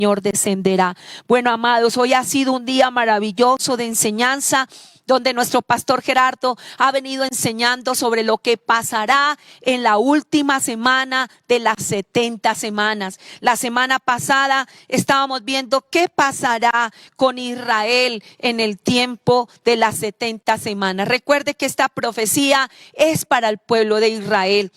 Señor descenderá. Bueno, amados, hoy ha sido un día maravilloso de enseñanza, donde nuestro pastor Gerardo ha venido enseñando sobre lo que pasará en la última semana de las 70 semanas. La semana pasada estábamos viendo qué pasará con Israel en el tiempo de las 70 semanas. Recuerde que esta profecía es para el pueblo de Israel.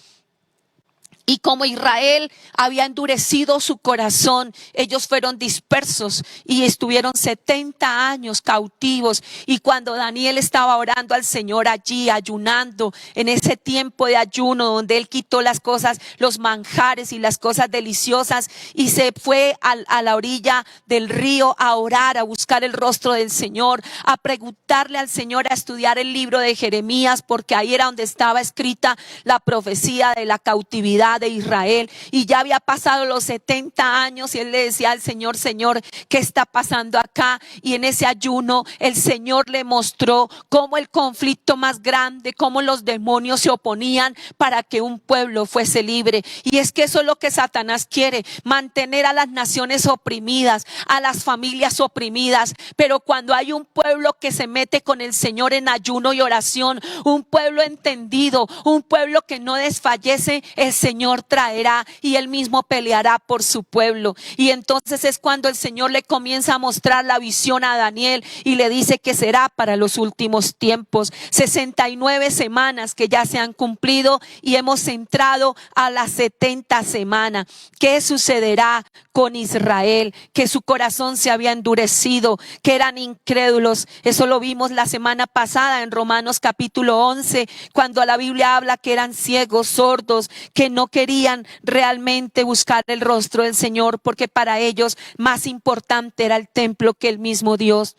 Y como Israel había endurecido su corazón, ellos fueron dispersos y estuvieron 70 años cautivos. Y cuando Daniel estaba orando al Señor allí, ayunando, en ese tiempo de ayuno donde él quitó las cosas, los manjares y las cosas deliciosas, y se fue a la orilla del río a orar, a buscar el rostro del Señor, a preguntarle al Señor, a estudiar el libro de Jeremías, porque ahí era donde estaba escrita la profecía de la cautividad de Israel. Y ya había pasado los 70 años y él le decía al Señor: Señor, ¿qué está pasando acá? Y en ese ayuno el Señor le mostró cómo el conflicto más grande, cómo los demonios se oponían para que un pueblo fuese libre. Y es que eso es lo que Satanás quiere: mantener a las naciones oprimidas, a las familias oprimidas. Pero cuando hay un pueblo que se mete con el Señor en ayuno y oración, un pueblo entendido, un pueblo que no desfallece, el Señor traerá y él mismo peleará por su pueblo. Y entonces es cuando el Señor le comienza a mostrar la visión a Daniel y le dice que será para los últimos tiempos. 69 semanas que ya se han cumplido y hemos entrado a las 70 semanas. ¿Qué sucederá con Israel? Que su corazón se había endurecido, que eran incrédulos. Eso lo vimos la semana pasada en Romanos capítulo 11, cuando la Biblia habla que eran ciegos, sordos, que no querían realmente buscar el rostro del Señor, porque para ellos más importante era el templo que el mismo Dios.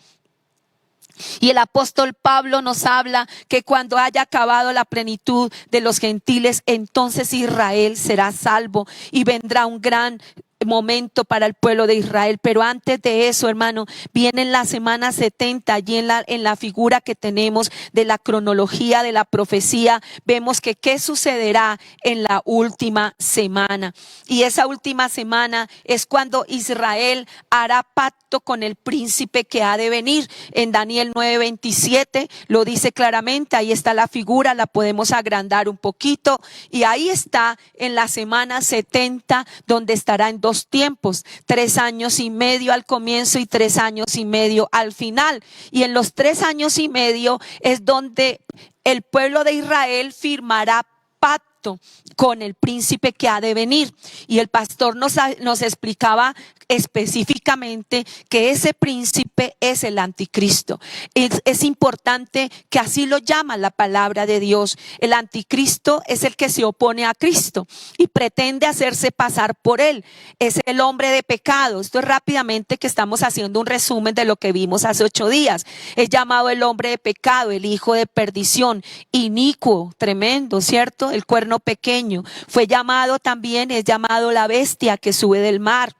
Y el apóstol Pablo nos habla que cuando haya acabado la plenitud de los gentiles, entonces Israel será salvo y vendrá un gran momento para el pueblo de Israel. Pero antes de eso, hermano, vienen las semanas 70. Allí en la figura que tenemos de la cronología de la profecía, vemos que qué sucederá en la última semana. Y esa última semana es cuando Israel hará pacto con el príncipe que ha de venir. En Daniel 9:27 lo dice claramente. Ahí está la figura, la podemos agrandar un poquito, y ahí está en la semana 70, donde estará en dos tiempos: 3 años y medio al comienzo y 3 años y medio al final. Y en los 3 años y medio es donde el pueblo de Israel firmará pacto con el príncipe que ha de venir. Y el pastor nos explicaba específicamente que ese príncipe es el anticristo. Es importante que así lo llama la palabra de Dios. El anticristo es el que se opone a Cristo y pretende hacerse pasar por él. Es el hombre de pecado. Esto es rápidamente, que estamos haciendo un resumen de lo que vimos hace 8 días. Es llamado el hombre de pecado, el hijo de perdición, inicuo, tremendo, ¿cierto? El cuerno pequeño. Fue llamado también, es llamado la bestia que sube del mar.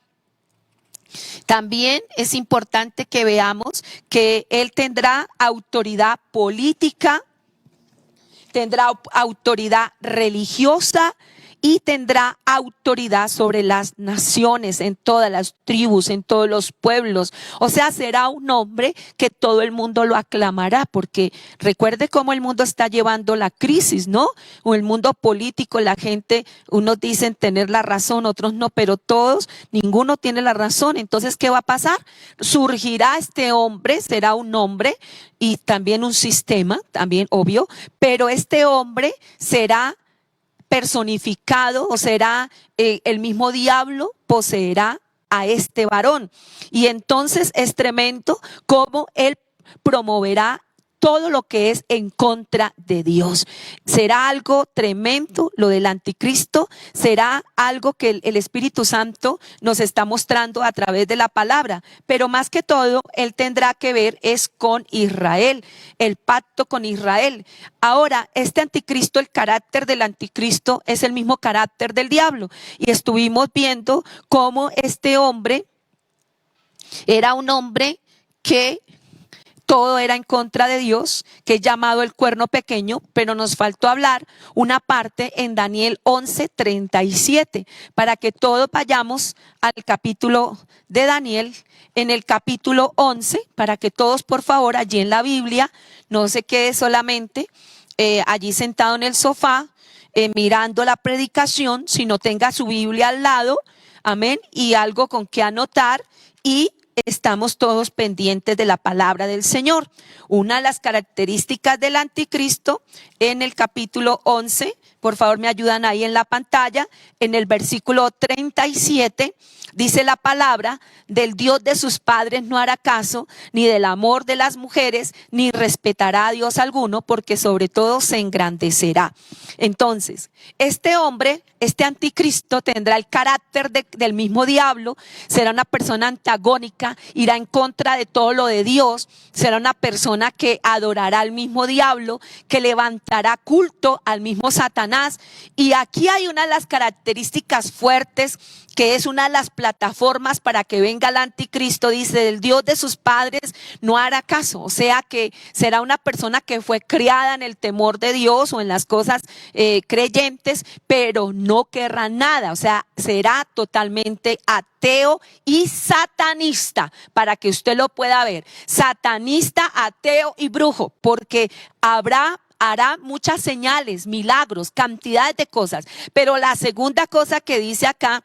También es importante que veamos que él tendrá autoridad política, tendrá autoridad religiosa y tendrá autoridad sobre las naciones, en todas las tribus, en todos los pueblos. O sea, será un hombre que todo el mundo lo aclamará, porque recuerde cómo el mundo está llevando la crisis, ¿no? O el mundo político, la gente, unos dicen tener la razón, otros no, pero todos, ninguno tiene la razón. Entonces, ¿qué va a pasar? Surgirá este hombre, será un hombre y también un sistema, también obvio, pero este hombre será personificado, o será el mismo diablo poseerá a este varón. Y entonces es tremendo cómo él promoverá todo lo que es en contra de Dios. Será algo tremendo lo del anticristo, será algo que el Espíritu Santo nos está mostrando a través de la palabra, pero más que todo él tendrá que ver es con Israel, el pacto con Israel. Ahora, este anticristo, el carácter del anticristo es el mismo carácter del diablo, y estuvimos viendo cómo este hombre era un hombre que todo era en contra de Dios, que es llamado el cuerno pequeño, pero nos faltó hablar una parte en Daniel 11:37, para que todos vayamos al capítulo de Daniel, en el capítulo 11, para que todos por favor allí en la Biblia, no se quede solamente allí sentado en el sofá, mirando la predicación, sino tenga su Biblia al lado, amén, y algo con que anotar, y estamos todos pendientes de la palabra del Señor. Una de las características del anticristo en el capítulo 11, por favor me ayudan ahí en la pantalla, en el versículo 37, dice la palabra: del Dios de sus padres no hará caso, ni del amor de las mujeres, ni respetará a Dios alguno, porque sobre todo se engrandecerá. Entonces, este hombre, este anticristo, tendrá el carácter del mismo diablo, será una persona antagónica, irá en contra de todo lo de Dios, será una persona que adorará al mismo diablo, que levantará culto al mismo Satanás. Y aquí hay una de las características fuertes, que es una de las plataformas para que venga el anticristo. Dice: del Dios de sus padres no hará caso, o sea que será una persona que fue criada en el temor de Dios o en las cosas creyentes, pero no querrá nada, o sea, será totalmente ateo y satanista, para que usted lo pueda ver: satanista, ateo y brujo, porque hará muchas señales, milagros, cantidades de cosas. Pero la segunda cosa que dice acá,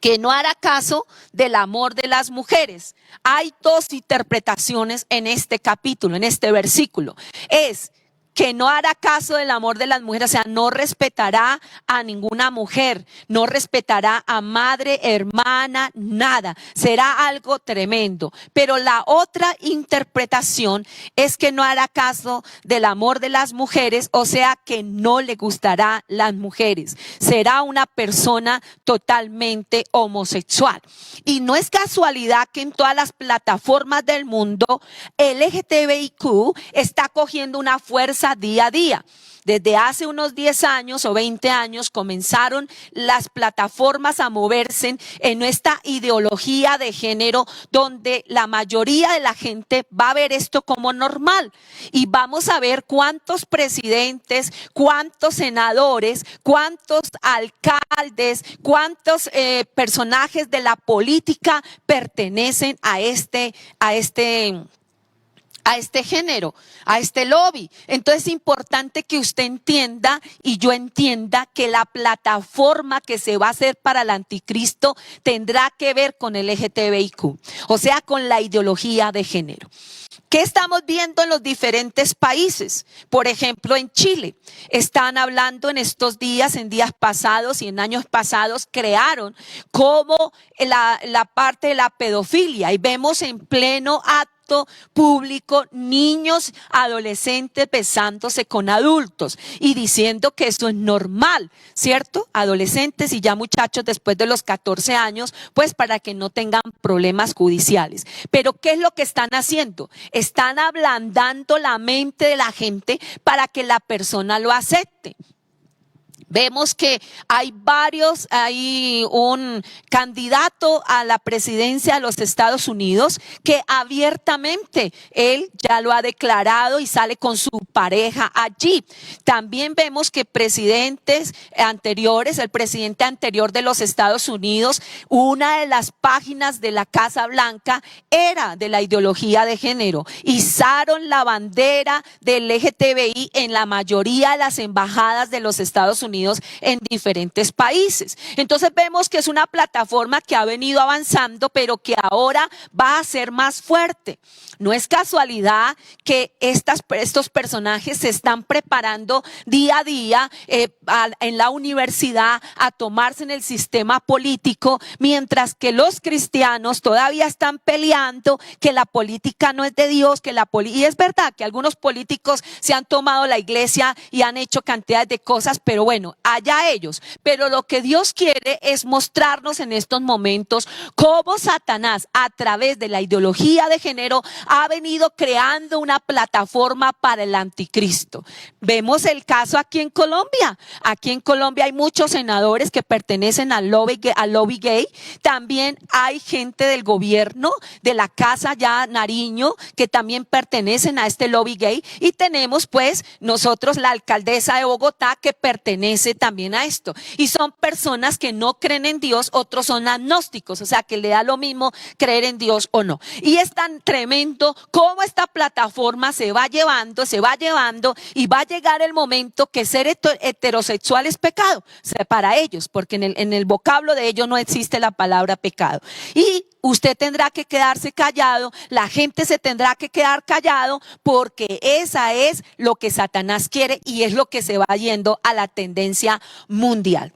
que no hará caso del amor de las mujeres. Hay dos interpretaciones en este capítulo, en este versículo. Es que no hará caso del amor de las mujeres, o sea, no respetará a ninguna mujer, no respetará a madre, hermana, nada. Será algo tremendo. Pero la otra interpretación es que no hará caso del amor de las mujeres, o sea, que no le gustará las mujeres. Será una persona totalmente homosexual. Y no es casualidad que en todas las plataformas del mundo el LGTBIQ está cogiendo una fuerza día a día. Desde hace unos 10 años o 20 años comenzaron las plataformas a moverse en esta ideología de género, donde la mayoría de la gente va a ver esto como normal. Y vamos a ver cuántos presidentes, cuántos senadores, cuántos alcaldes, cuántos personajes de la política pertenecen a este género, a este lobby. Entonces es importante que usted entienda y yo entienda que la plataforma que se va a hacer para el anticristo tendrá que ver con el LGTBIQ, o sea, con la ideología de género. ¿Qué estamos viendo en los diferentes países? Por ejemplo, en Chile, están hablando en estos días, en días pasados y en años pasados, crearon como la parte de la pedofilia, y vemos en pleno acto público niños, adolescentes besándose con adultos y diciendo que eso es normal, ¿cierto? Adolescentes y ya muchachos después de los 14 años, pues para que no tengan problemas judiciales. Pero ¿qué es lo que están haciendo? Están ablandando la mente de la gente para que la persona lo acepte. Vemos que hay un candidato a la presidencia de los Estados Unidos que abiertamente él ya lo ha declarado y sale con su pareja allí. También vemos que presidentes anteriores, el presidente anterior de los Estados Unidos, una de las páginas de la Casa Blanca era de la ideología de género. Izaron la bandera del LGTBI en la mayoría de las embajadas de los Estados Unidos en diferentes países. Entonces vemos que es una plataforma que ha venido avanzando, pero que ahora va a ser más fuerte. No es casualidad que estos personajes se están preparando día a día en la universidad a tomarse en el sistema político, mientras que los cristianos todavía están peleando que la política no es de Dios, y es verdad que algunos políticos se han tomado la iglesia y han hecho cantidades de cosas, pero bueno, bueno, allá ellos. Pero lo que Dios quiere es mostrarnos en estos momentos cómo Satanás, a través de la ideología de género, ha venido creando una plataforma para el anticristo. Vemos el caso aquí en Colombia. Aquí en Colombia hay muchos senadores que pertenecen al lobby gay. También hay gente del gobierno, de la Casa ya Nariño, que también pertenecen a este lobby gay. Y tenemos pues nosotros la alcaldesa de Bogotá, que pertenece también a esto. Y son personas que no creen en Dios, otros son agnósticos, o sea que le da lo mismo creer en Dios o no. Y es tan tremendo cómo esta plataforma se va llevando y va a llegar el momento que ser heterosexual es pecado, o sea, para ellos, porque en el vocablo de ellos no existe la palabra pecado. Y usted tendrá que quedarse callado, la gente se tendrá que quedar callado, porque esa es lo que Satanás quiere y es lo que se va yendo a la tendencia mundial.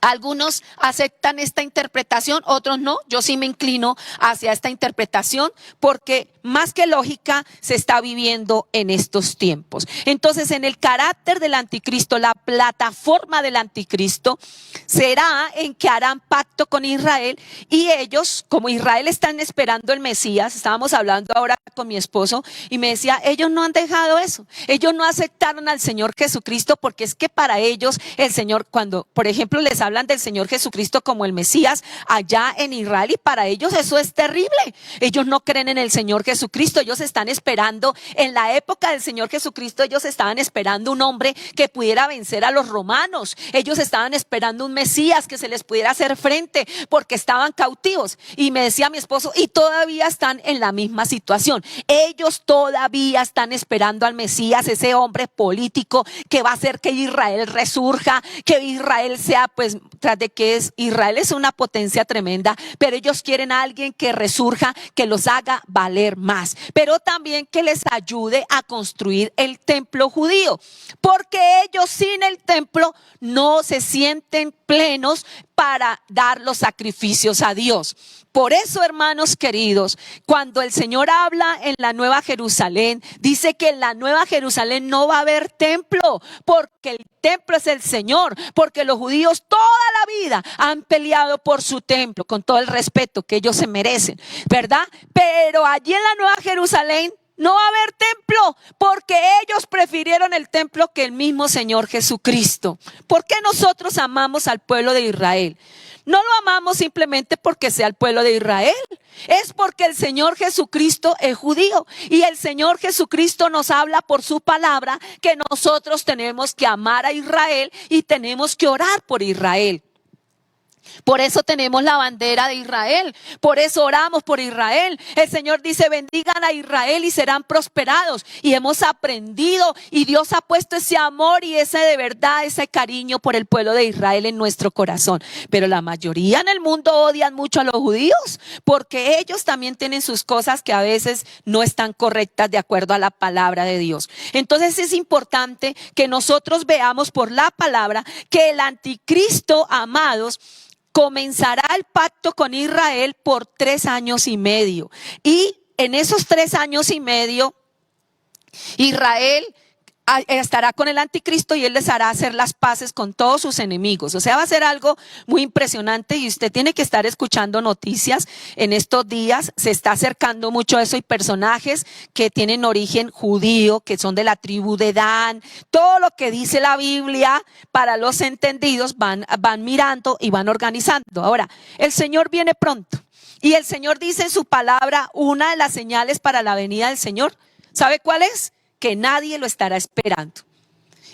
Algunos aceptan esta interpretación, otros no. Yo sí me inclino hacia esta interpretación porque más que lógica se está viviendo en estos tiempos. Entonces, en el carácter del anticristo, la plataforma del anticristo será en que harán pacto con Israel y ellos, como Israel están esperando el Mesías, estábamos hablando ahora con mi esposo y me decía, ellos no han dejado eso, ellos no aceptaron al Señor Jesucristo porque es que para ellos el Señor, cuando por ejemplo les hablan del Señor Jesucristo como el Mesías allá en Israel, y para ellos eso es terrible. Ellos no creen en el Señor Jesucristo, ellos están esperando, en la época del Señor Jesucristo, ellos estaban esperando un hombre que pudiera vencer a los romanos, ellos estaban esperando un Mesías que se les pudiera hacer frente porque estaban cautivos. Y me decía mi esposo, y todavía están en la misma situación, ellos todavía están esperando al Mesías, ese hombre político que va a hacer que Israel resurja, que Israel sea pues, tras de que Israel es una potencia tremenda, pero ellos quieren a alguien que resurja, que los haga valer más, pero también que les ayude a construir el templo judío, porque ellos sin el templo no se sienten plenos para dar los sacrificios a Dios. Por eso, hermanos queridos, cuando el Señor habla en la Nueva Jerusalén, dice que en la Nueva Jerusalén no va a haber templo, porque el templo es el Señor, porque los judíos toda la vida han peleado por su templo, con todo el respeto que ellos se merecen, ¿verdad? Pero allí en la Nueva Jerusalén no va a haber templo, porque ellos prefirieron el templo que el mismo Señor Jesucristo. ¿Por qué nosotros amamos al pueblo de Israel? No lo amamos simplemente porque sea el pueblo de Israel, es porque el Señor Jesucristo es judío y el Señor Jesucristo nos habla por su palabra que nosotros tenemos que amar a Israel y tenemos que orar por Israel. Por eso tenemos la bandera de Israel, por eso oramos por Israel. El Señor dice, bendigan a Israel y serán prosperados. Y hemos aprendido y Dios ha puesto ese amor y ese de verdad, ese cariño por el pueblo de Israel en nuestro corazón. Pero la mayoría en el mundo odian mucho a los judíos porque ellos también tienen sus cosas que a veces no están correctas de acuerdo a la palabra de Dios. Entonces es importante que nosotros veamos por la palabra que el anticristo, amados, comenzará el pacto con Israel por 3 años y medio. Y en esos 3 años y medio, Israel estará con el anticristo y él les hará hacer las paces con todos sus enemigos. O sea, va a ser algo muy impresionante y usted tiene que estar escuchando noticias en estos días. Se está acercando mucho a eso y personajes que tienen origen judío, que son de la tribu de Dan. Todo lo que dice la Biblia para los entendidos van mirando y van organizando. Ahora, el Señor viene pronto y el Señor dice en su palabra una de las señales para la venida del Señor. ¿Sabe cuál es? Que nadie lo estará esperando.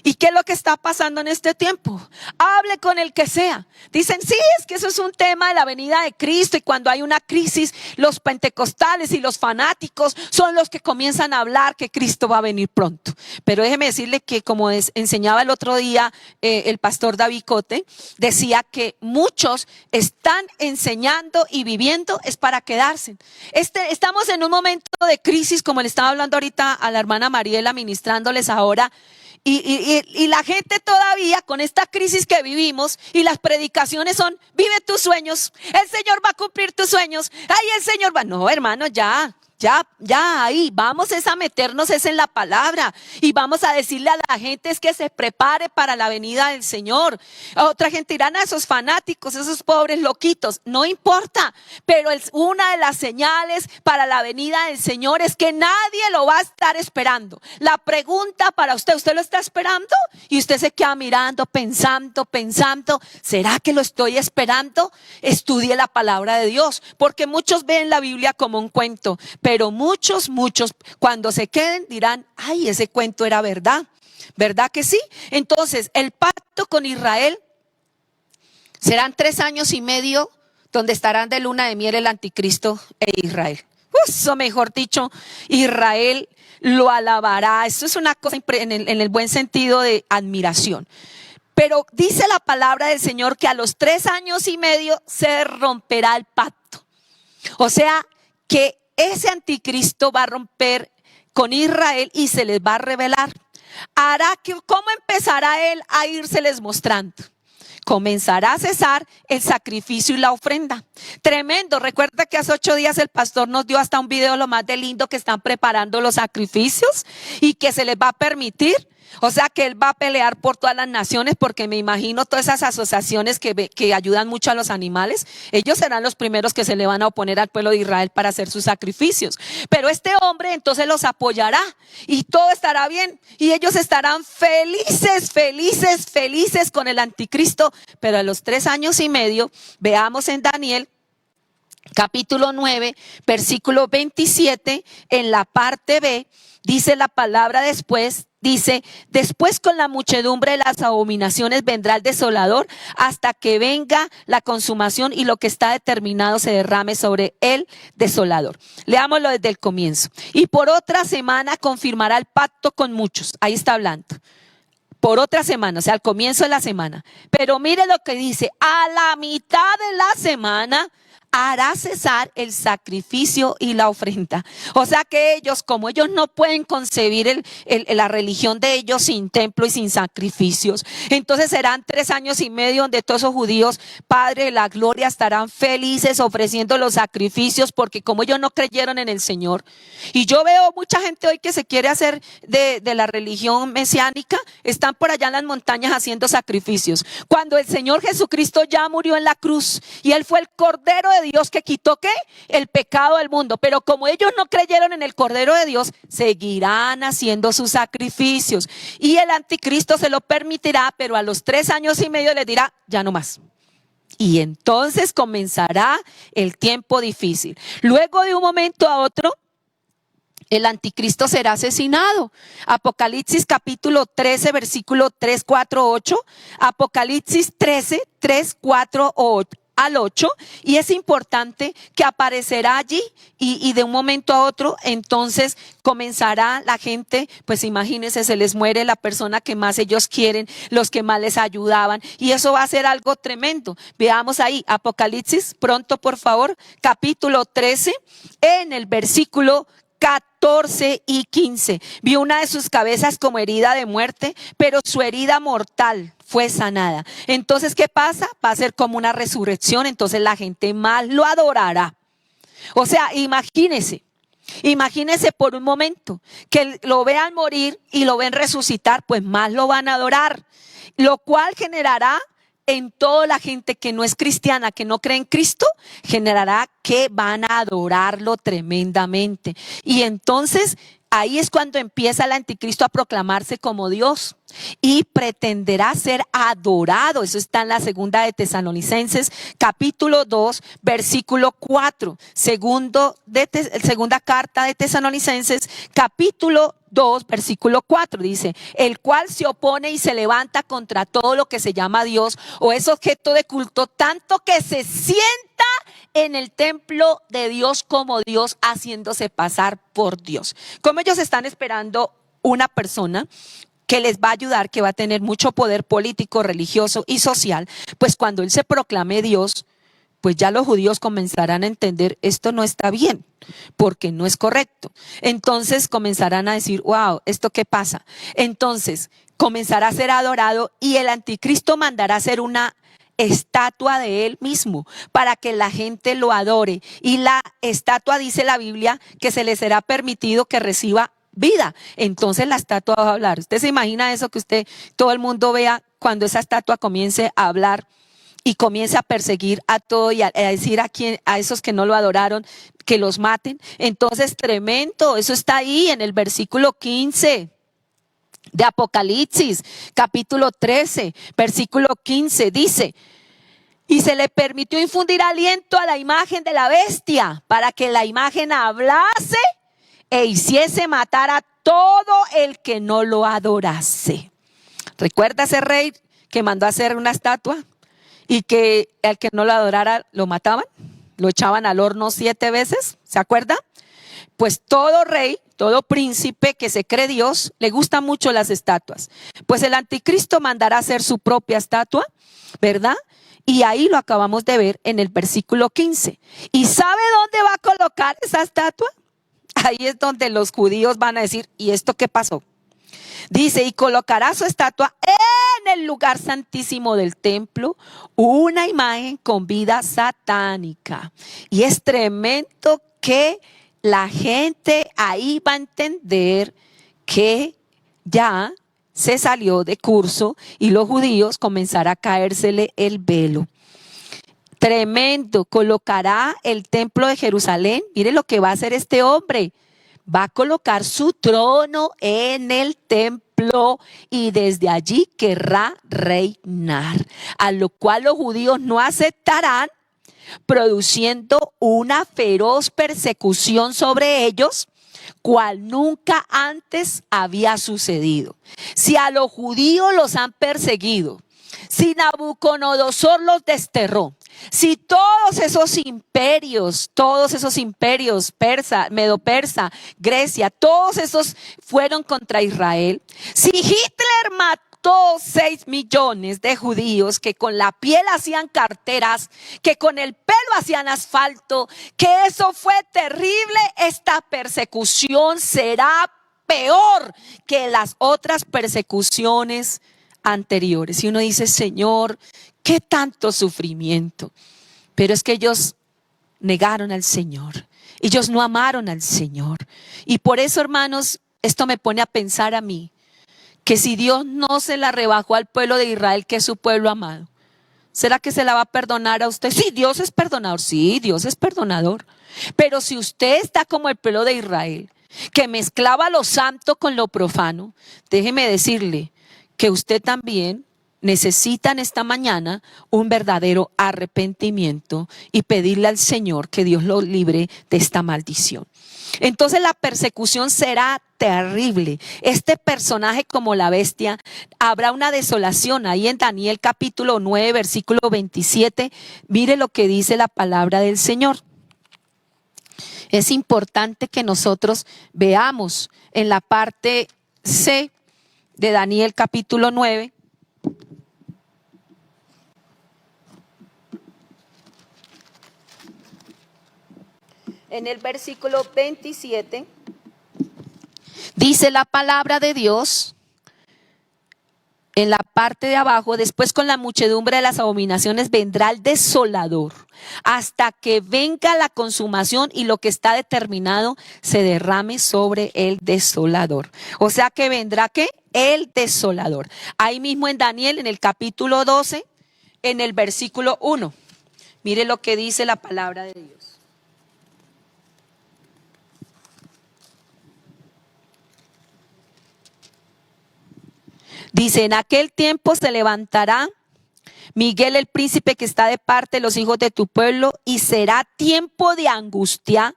¿Y qué es lo que está pasando en este tiempo? Hable con el que sea. Dicen, sí, es que eso es un tema de la venida de Cristo y cuando hay una crisis, los pentecostales y los fanáticos son los que comienzan a hablar que Cristo va a venir pronto. Pero déjeme decirle que como enseñaba el otro día el pastor David Cote, decía que muchos están enseñando y viviendo es para quedarse. Estamos en un momento de crisis, como le estaba hablando ahorita a la hermana Mariela, ministrándoles ahora. Y la gente todavía con esta crisis que vivimos y las predicaciones son, vive tus sueños, el Señor va a cumplir tus sueños, ay, el Señor va, no hermano, ya, Ya ahí, vamos a meternos en la palabra y vamos a decirle a la gente es que se prepare para la venida del Señor. Otra gente dirán a esos fanáticos, esos pobres loquitos, no importa, pero es una de las señales para la venida del Señor es que nadie lo va a estar esperando. La pregunta para ¿usted lo está esperando? Y usted se queda mirando, pensando, ¿será que lo estoy esperando? Estudie la palabra de Dios, porque muchos ven la Biblia como un cuento. Pero muchos, cuando se queden dirán, ay, ese cuento era verdad. ¿Verdad que sí? Entonces, el pacto con Israel serán 3 años y medio donde estarán de luna de miel el anticristo e Israel. Eso, mejor dicho, Israel lo alabará. Eso es una cosa en el buen sentido de admiración. Pero dice la palabra del Señor que a los 3 años y medio se romperá el pacto. O sea, que ese anticristo va a romper con Israel y se les va a revelar. ¿Cómo empezará él a írseles mostrando? Comenzará a cesar el sacrificio y la ofrenda. Tremendo. Recuerda que hace 8 días el pastor nos dio hasta un video lo más de lindo que están preparando los sacrificios y que se les va a permitir. O sea que él va a pelear por todas las naciones, porque me imagino todas esas asociaciones que ayudan mucho a los animales, ellos serán los primeros que se le van a oponer al pueblo de Israel para hacer sus sacrificios. Pero este hombre entonces los apoyará y todo estará bien y ellos estarán felices con el anticristo. Pero a los 3 años y medio, veamos en Daniel capítulo 9, versículo 27, en la parte B, dice la palabra después con la muchedumbre de las abominaciones vendrá el desolador hasta que venga la consumación y lo que está determinado se derrame sobre el desolador. Leámoslo desde el comienzo. Y por otra semana confirmará el pacto con muchos. Ahí está hablando. Por otra semana, o sea, al comienzo de la semana. Pero mire lo que dice, a la mitad de la semana hará cesar el sacrificio y la ofrenda. O sea que ellos, como ellos no pueden concebir la religión de ellos sin templo y sin sacrificios, entonces serán 3 años y medio donde todos esos judíos, Padre de la gloria, estarán felices ofreciendo los sacrificios, porque como ellos no creyeron en el Señor. Y yo veo mucha gente hoy que se quiere hacer de la religión mesiánica, están por allá en las montañas haciendo sacrificios, cuando el Señor Jesucristo ya murió en la cruz y Él fue el Cordero de Dios que quitó ¿qué? El pecado del mundo. Pero como ellos no creyeron en el Cordero de Dios, seguirán haciendo sus sacrificios y el anticristo se lo permitirá, pero a los 3 años y medio les dirá ya no más. Y entonces comenzará el tiempo difícil. Luego de un momento a otro, el anticristo será asesinado. Apocalipsis capítulo 13, versículo 3, 4, 8. Apocalipsis 13, 3, 4, 8. Al 8, y es importante que aparecerá allí y de un momento a otro entonces comenzará la gente, pues imagínense, se les muere la persona que más ellos quieren, los que más les ayudaban, y eso va a ser algo tremendo. Veamos ahí Apocalipsis, pronto por favor, capítulo 13, en el versículo 14 y 15. Vio una de sus cabezas como herida de muerte, pero su herida mortal fue sanada. Entonces, ¿qué pasa? Va a ser como una resurrección, entonces la gente más lo adorará. O sea, imagínese por un momento que lo vean morir y lo ven resucitar, pues más lo van a adorar, lo cual generará en toda la gente que no es cristiana, que no cree en Cristo, generará que van a adorarlo tremendamente. Y entonces ahí es cuando empieza el anticristo a proclamarse como Dios y pretenderá ser adorado. Eso está en la segunda de Tesalonicenses, capítulo 2, versículo 4. Segunda carta de Tesalonicenses, capítulo 2, versículo 4, dice: el cual se opone y se levanta contra todo lo que se llama Dios o es objeto de culto, tanto que se sienta en el templo de Dios como Dios, haciéndose pasar por Dios. Como ellos están esperando una persona que les va a ayudar, que va a tener mucho poder político, religioso y social, pues cuando él se proclame Dios, pues ya los judíos comenzarán a entender esto no está bien, porque no es correcto. Entonces comenzarán a decir, wow, ¿esto qué pasa? Entonces comenzará a ser adorado y el anticristo mandará hacer una estatua de él mismo para que la gente lo adore. Y la estatua, dice la Biblia, que se le será permitido que reciba vida. Entonces la estatua va a hablar. ¿Usted se imagina eso, que todo el mundo vea cuando esa estatua comience a hablar y comience a perseguir a todo y a decir a esos que no lo adoraron, que los maten? Entonces, tremendo. Eso está ahí en el versículo 15 de Apocalipsis, capítulo 13, versículo 15, dice: y se le permitió infundir aliento a la imagen de la bestia para que la imagen hablase e hiciese matar a todo el que no lo adorase. ¿Recuerda ese rey que mandó a hacer una estatua y que el que no lo adorara lo mataban? Lo echaban al horno 7 veces, ¿se acuerda? Pues todo rey, todo príncipe que se cree Dios, le gustan mucho las estatuas. Pues el anticristo mandará hacer su propia estatua, ¿verdad? Y ahí lo acabamos de ver en el versículo 15. ¿Y sabe dónde va a colocar esa estatua? Ahí es donde los judíos van a decir: ¿y esto qué pasó? Dice: y colocará su estatua en el lugar santísimo del templo, una imagen con vida satánica. Y es tremendo que la gente ahí va a entender que ya se salió de curso y los judíos comenzará a caérsele el velo. Tremendo. Colocará el templo de Jerusalén. Mire lo que va a hacer este hombre. Va a colocar su trono en el templo y desde allí querrá reinar, a lo cual los judíos no aceptarán, produciendo una feroz persecución sobre ellos, cual nunca antes había sucedido. Si a los judíos los han perseguido, si Nabucodonosor los desterró, si todos esos imperios, persa, medo-persa, Grecia, todos esos fueron contra Israel, si Hitler mató 6 millones de judíos que con la piel hacían carteras, que con el pelo hacían asfalto, que eso fue terrible, esta persecución será peor que las otras persecuciones anteriores. Y uno dice: Señor, qué tanto sufrimiento. Pero es que ellos negaron al Señor, ellos no amaron al Señor. Y por eso, hermanos, esto me pone a pensar a mí, que si Dios no se la rebajó al pueblo de Israel, que es su pueblo amado, ¿será que se la va a perdonar a usted? Sí, Dios es perdonador, sí, Dios es perdonador. Pero si usted está como el pueblo de Israel, que mezclaba lo santo con lo profano, déjeme decirle que usted también necesita en esta mañana un verdadero arrepentimiento y pedirle al Señor que Dios lo libre de esta maldición. Entonces la persecución será terrible. Este personaje, como la bestia, habrá una desolación. Ahí en Daniel capítulo 9, versículo 27, mire lo que dice la palabra del Señor. Es importante que nosotros veamos en la parte C de Daniel capítulo 9. En el versículo 27 dice la palabra de Dios, en la parte de abajo: después con la muchedumbre de las abominaciones vendrá el desolador, hasta que venga la consumación y lo que está determinado se derrame sobre el desolador. O sea que vendrá, ¿qué? El desolador. Ahí mismo en Daniel, en el capítulo 12, en el versículo 1. Mire lo que dice la palabra de Dios. Dice: en aquel tiempo se levantará Miguel, el príncipe que está de parte de los hijos de tu pueblo, y será tiempo de angustia,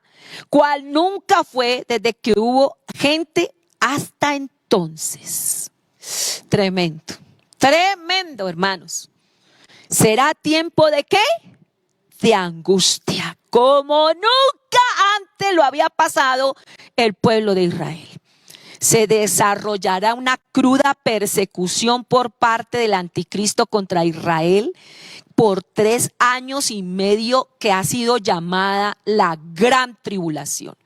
cual nunca fue desde que hubo gente hasta entonces. Tremendo, tremendo, hermanos. ¿Será tiempo de qué? De angustia, como nunca antes lo había pasado el pueblo de Israel. Se desarrollará una cruda persecución por parte del anticristo contra Israel por 3 años y medio, que ha sido llamada la gran tribulación.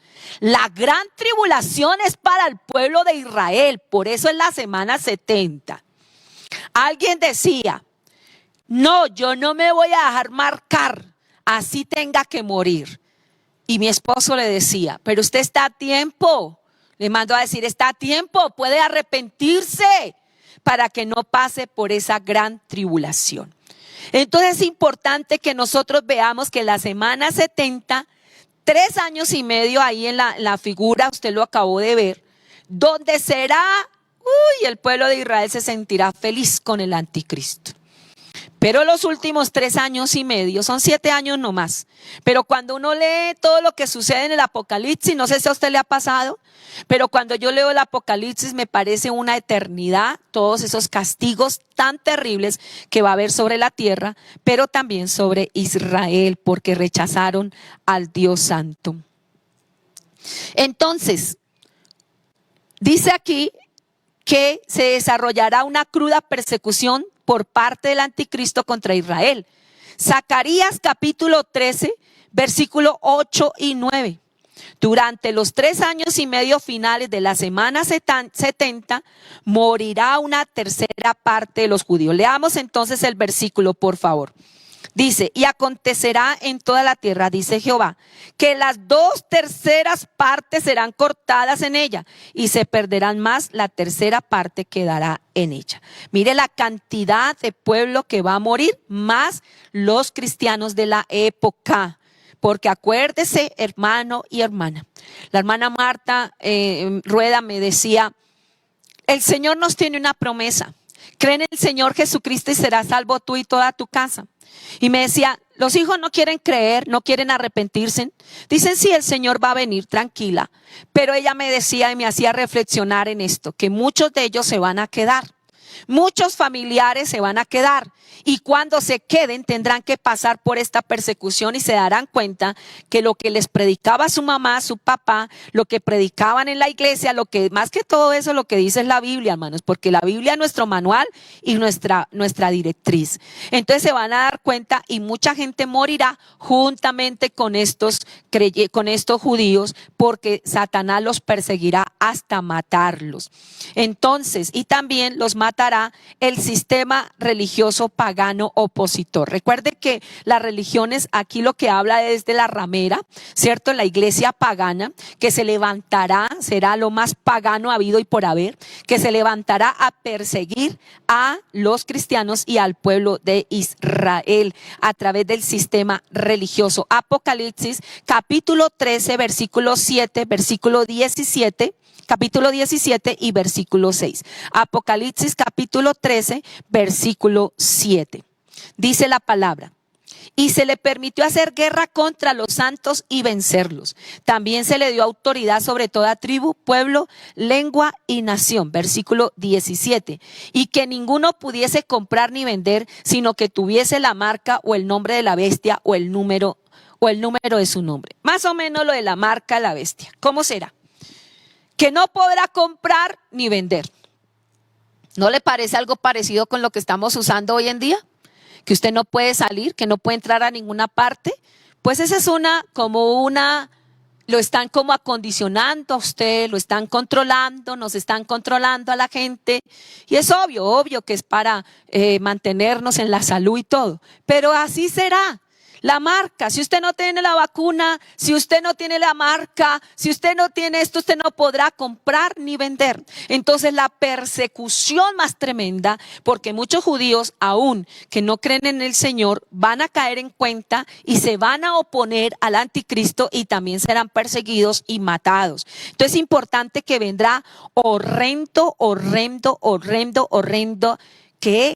La gran tribulación es para el pueblo de Israel, por eso es la semana 70. Alguien decía: No, yo no me voy a dejar marcar, así tenga que morir. Y mi esposo le decía, pero usted está a tiempo. Le mandó a decir, está a tiempo, puede arrepentirse para que no pase por esa gran tribulación. Entonces es importante que nosotros veamos que la semana 70, 3 años y medio ahí en la figura, usted lo acabó de ver, donde será, el pueblo de Israel se sentirá feliz con el anticristo. Pero los últimos 3 años y medio, son 7 años nomás. Pero cuando uno lee todo lo que sucede en el Apocalipsis, no sé si a usted le ha pasado, pero cuando yo leo el Apocalipsis me parece una eternidad, todos esos castigos tan terribles que va a haber sobre la tierra, pero también sobre Israel, porque rechazaron al Dios Santo. Entonces, dice aquí que se desarrollará una cruda persecución por parte del anticristo contra Israel. Zacarías capítulo 13, versículo 8 y 9. Durante los 3 años y medio finales de la semana 70, morirá una tercera parte de los judíos. Leamos entonces el versículo, por favor. Dice, y acontecerá en toda la tierra, dice Jehová, que las 2/3 partes serán cortadas en ella y se perderán más, la tercera parte quedará en ella. Mire la cantidad de pueblo que va a morir, más los cristianos de la época. Porque acuérdese, hermano y hermana, la hermana Marta Rueda me decía, el Señor nos tiene una promesa. Cree en el Señor Jesucristo y serás salvo tú y toda tu casa. Y me decía, los hijos no quieren creer, no quieren arrepentirse. Dicen, sí, el Señor va a venir, tranquila. Pero ella me decía y me hacía reflexionar en esto, que muchos de ellos se van a quedar. Muchos familiares se van a quedar y cuando se queden tendrán que pasar por esta persecución y se darán cuenta que lo que les predicaba su mamá, su papá, lo que predicaban en la iglesia, lo que más que todo eso, lo que dice es la Biblia, hermanos, porque la Biblia es nuestro manual y nuestra directriz. Entonces se van a dar cuenta y mucha gente morirá juntamente con estos judíos, porque Satanás los perseguirá hasta matarlos. Entonces, y también los matará el sistema religioso pagano opositor. Recuerde que las religiones, aquí lo que habla es de la ramera, ¿cierto? La iglesia pagana que se levantará, será lo más pagano habido y por haber, que se levantará a perseguir a los cristianos y al pueblo de Israel a través del sistema religioso. Apocalipsis capítulo 13, versículo 7, versículo 17. Capítulo 17 y versículo 6. Apocalipsis capítulo 13, versículo 7. Dice la palabra. Y se le permitió hacer guerra contra los santos y vencerlos. También se le dio autoridad sobre toda tribu, pueblo, lengua y nación. Versículo 17. Y que ninguno pudiese comprar ni vender, sino que tuviese la marca o el nombre de la bestia o el número de su nombre. Más o menos lo de la marca de la bestia. ¿Cómo será? Que no podrá comprar ni vender. ¿No le parece algo parecido con lo que estamos usando hoy en día? Que usted no puede salir, que no puede entrar a ninguna parte. Pues esa es lo están como acondicionando a usted, lo están controlando, nos están controlando a la gente. Y es obvio que es para mantenernos en la salud y todo. Pero así será. La marca, si usted no tiene la vacuna, si usted no tiene la marca, si usted no tiene esto, usted no podrá comprar ni vender. Entonces la persecución más tremenda, porque muchos judíos aún que no creen en el Señor van a caer en cuenta y se van a oponer al anticristo y también serán perseguidos y matados. Entonces es importante que vendrá horrendo, que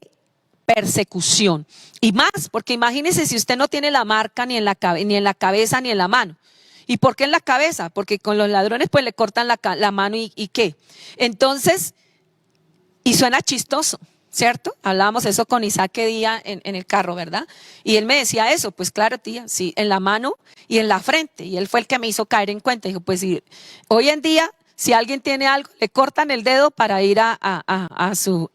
persecución. Y más, porque imagínese si usted no tiene la marca ni en la cabeza ni en la mano. ¿Y por qué en la cabeza? Porque con los ladrones pues le cortan la mano y ¿qué? Entonces, y suena chistoso, ¿cierto? Hablábamos eso con Isaac que día en el carro, ¿verdad? Y él me decía eso, pues claro tía, sí, en la mano y en la frente. Y él fue el que me hizo caer en cuenta. Dijo, pues sí, hoy en día si alguien tiene algo, le cortan el dedo para ir a su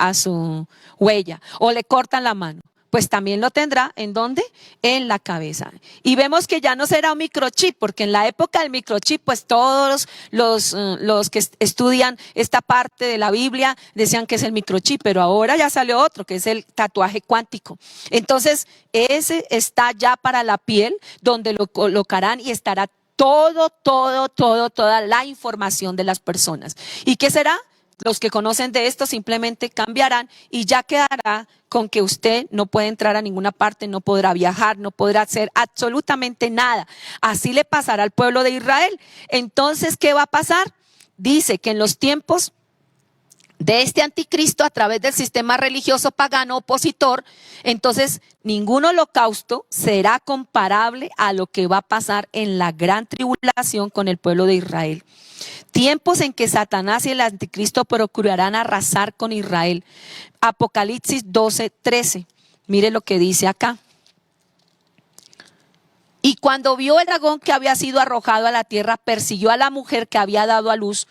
huella o le cortan la mano. pues también lo tendrá, ¿en dónde? En la cabeza. Y vemos que ya no será un microchip, porque en la época del microchip, pues todos los que estudian esta parte de la Biblia decían que es el microchip, pero ahora ya salió otro, que es el tatuaje cuántico. Entonces, ese está ya para la piel, donde lo colocarán y estará toda la información de las personas. ¿Y qué será? Los que conocen de esto simplemente cambiarán y ya quedará con que usted no puede entrar a ninguna parte, no podrá viajar, no podrá hacer absolutamente nada. Así le pasará al pueblo de Israel. Entonces, ¿qué va a pasar? Dice que en los tiempos de este anticristo, a través del sistema religioso pagano opositor, entonces ningún holocausto será comparable a lo que va a pasar en la gran tribulación con el pueblo de Israel. Tiempos en que Satanás y el anticristo procurarán arrasar con Israel. Apocalipsis 12:13. Mire lo que dice acá. Y cuando vio el dragón que había sido arrojado a la tierra, persiguió a la mujer que había dado a luz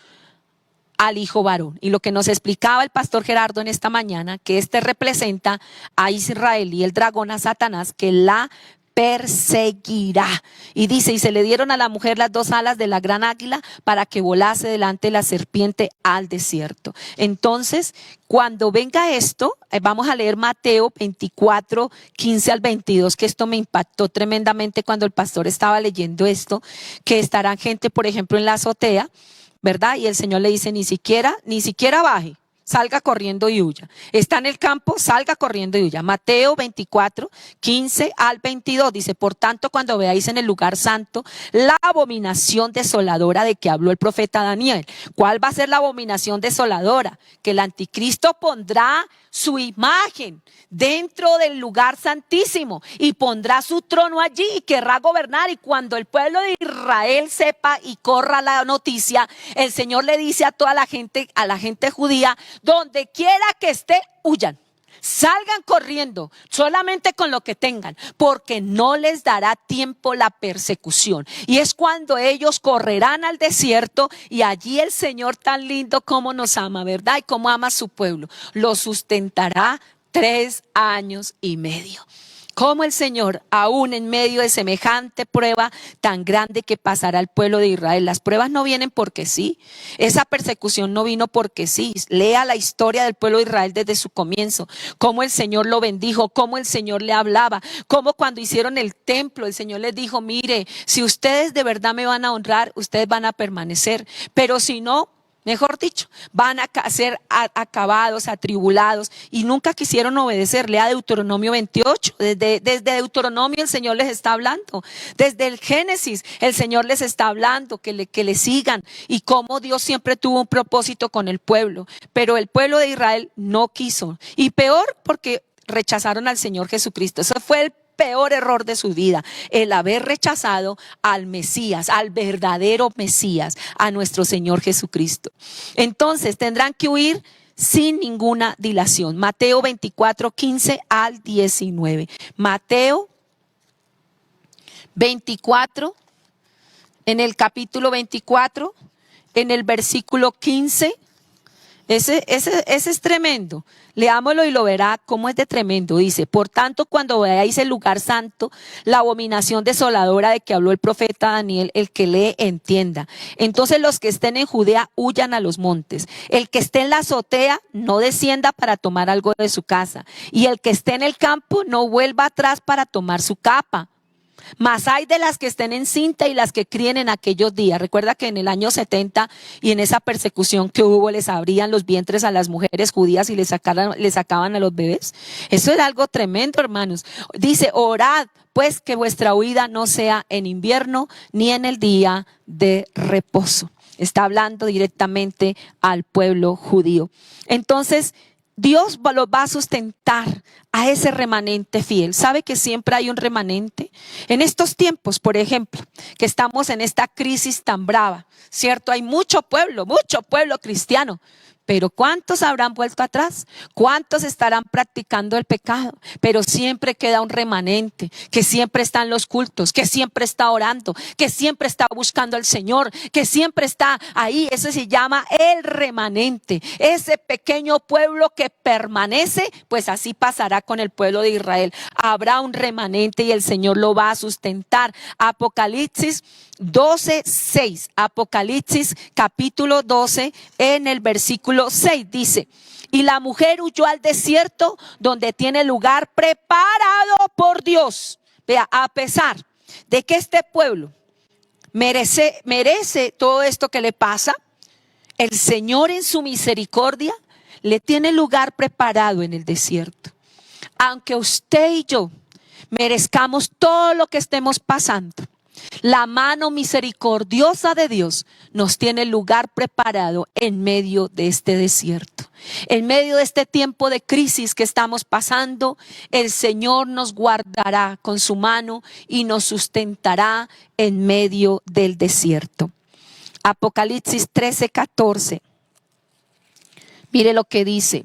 al hijo varón. Y lo que nos explicaba el pastor Gerardo en esta mañana, que este representa a Israel y el dragón a Satanás, que la perseguirá. Y dice, y se le dieron a la mujer las dos alas de la gran águila para que volase delante de la serpiente al desierto. Entonces, cuando venga esto, vamos a leer Mateo 24, 15 al 22, que esto me impactó tremendamente cuando el pastor estaba leyendo esto, que estarán gente, por ejemplo, en la azotea, ¿verdad? Y el Señor le dice, ni siquiera baje, salga corriendo y huya. Está en el campo, salga corriendo y huya. Mateo 24, 15 al 22 dice, por tanto, cuando veáis en el lugar santo la abominación desoladora de que habló el profeta Daniel. ¿Cuál va a ser la abominación desoladora? Que el anticristo pondrá su imagen dentro del lugar santísimo y pondrá su trono allí y querrá gobernar. Y cuando el pueblo de Israel sepa y corra la noticia, el Señor le dice a toda la gente, a la gente judía, donde quiera que esté, huyan. Salgan corriendo, solamente con lo que tengan, porque no les dará tiempo la persecución. Y es cuando ellos correrán al desierto y allí el Señor tan lindo como nos ama, ¿verdad? Y como ama a su pueblo, lo sustentará 3 años y medio. Cómo el Señor, aún en medio de semejante prueba tan grande que pasará al pueblo de Israel. Las pruebas no vienen porque sí. Esa persecución no vino porque sí. Lea la historia del pueblo de Israel desde su comienzo. Cómo el Señor lo bendijo, cómo el Señor le hablaba, cómo cuando hicieron el templo, el Señor les dijo, mire, si ustedes de verdad me van a honrar, ustedes van a permanecer. Pero si no, mejor dicho, van a ser acabados, atribulados, y nunca quisieron obedecer. Lea Deuteronomio 28, desde Deuteronomio el Señor les está hablando, desde el Génesis el Señor les está hablando, que le sigan, y cómo Dios siempre tuvo un propósito con el pueblo, pero el pueblo de Israel no quiso, y peor porque rechazaron al Señor Jesucristo. Eso fue el peor error de su vida, el haber rechazado al Mesías, al verdadero Mesías, a nuestro Señor Jesucristo. Entonces tendrán que huir sin ninguna dilación. Mateo 24, 15 al 19. Mateo 24, en el capítulo 24, en el versículo 15. Ese es tremendo. Leámoslo y lo verá cómo es de tremendo. Dice, por tanto, cuando veáis el lugar santo, la abominación desoladora de que habló el profeta Daniel, el que lee entienda. Entonces los que estén en Judea huyan a los montes. El que esté en la azotea no descienda para tomar algo de su casa. Y el que esté en el campo no vuelva atrás para tomar su capa. Mas hay de las que estén en cinta y las que críen en aquellos días. Recuerda que en el año 70 y en esa persecución que hubo, les abrían los vientres a las mujeres judías y les sacaban a los bebés. Eso era algo tremendo, hermanos. Dice, orad pues que vuestra huida no sea en invierno ni en el día de reposo. Está hablando directamente al pueblo judío. Entonces, Dios los va a sustentar a ese remanente fiel. ¿Sabe que siempre hay un remanente? En estos tiempos, por ejemplo, que estamos en esta crisis tan brava, ¿cierto? Hay mucho pueblo cristiano, Pero ¿cuántos habrán vuelto atrás? ¿Cuántos estarán practicando el pecado? Pero siempre queda un remanente que siempre está en los cultos, que siempre está orando, que siempre está buscando al Señor, que siempre está ahí. Eso se llama el remanente. Ese pequeño pueblo que permanece, pues así pasará con el pueblo de Israel. Habrá un remanente y el Señor lo va a sustentar. Apocalipsis 12:6. Apocalipsis capítulo 12 en el versículo 6 dice: y la mujer huyó al desierto donde tiene lugar preparado por Dios. Vea, a pesar de que este pueblo merece todo esto que le pasa, el Señor en su misericordia le tiene lugar preparado en el desierto. Aunque usted y yo merezcamos todo lo que estemos pasando, la mano misericordiosa de Dios nos tiene lugar preparado en medio de este desierto. En medio de este tiempo de crisis que estamos pasando, el Señor nos guardará con su mano y nos sustentará en medio del desierto. Apocalipsis 13:14. Mire lo que dice: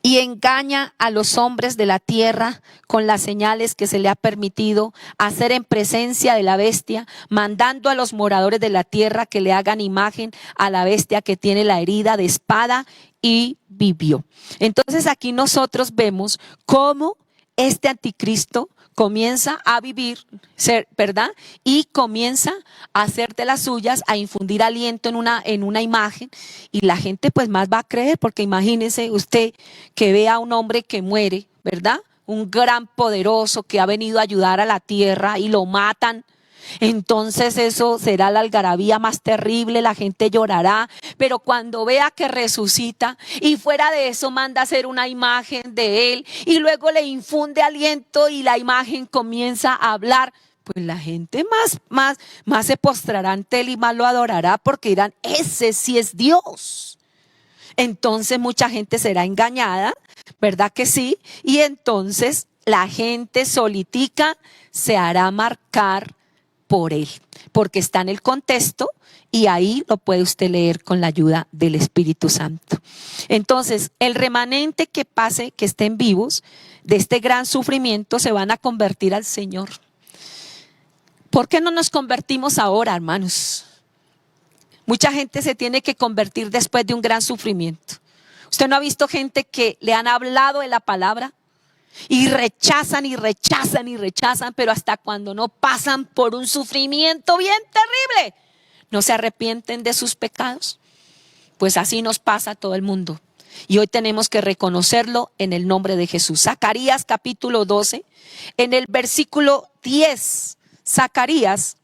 y engaña a los hombres de la tierra con las señales que se le ha permitido hacer en presencia de la bestia, mandando a los moradores de la tierra que le hagan imagen a la bestia que tiene la herida de espada y vivió. Entonces aquí nosotros vemos cómo este anticristo comienza a vivir, ¿verdad? Y comienza a hacer de las suyas, a infundir aliento en una imagen, y la gente pues más va a creer, porque imagínese usted que vea a un hombre que muere, ¿verdad? Un gran poderoso que ha venido a ayudar a la tierra y lo matan. Entonces eso será la algarabía más terrible, la gente llorará, pero cuando vea que resucita y fuera de eso manda a hacer una imagen de él y luego le infunde aliento y la imagen comienza a hablar, pues la gente más se postrará ante él y más lo adorará, porque dirán: ese sí es Dios. Entonces mucha gente será engañada, ¿verdad que sí? Y entonces la gente solitica se hará marcar por él, porque está en el contexto y ahí lo puede usted leer con la ayuda del Espíritu Santo. Entonces, el remanente que pase, que estén vivos de este gran sufrimiento, se van a convertir al Señor. ¿Por qué no nos convertimos ahora, hermanos? Mucha gente se tiene que convertir después de un gran sufrimiento. ¿Usted no ha visto gente que le han hablado de la palabra y rechazan y rechazan y rechazan, pero hasta cuando no pasan por un sufrimiento bien terrible, no se arrepienten de sus pecados? Pues así nos pasa a todo el mundo. Y hoy tenemos que reconocerlo en el nombre de Jesús. Zacarías capítulo 12, en el versículo 10. Zacarías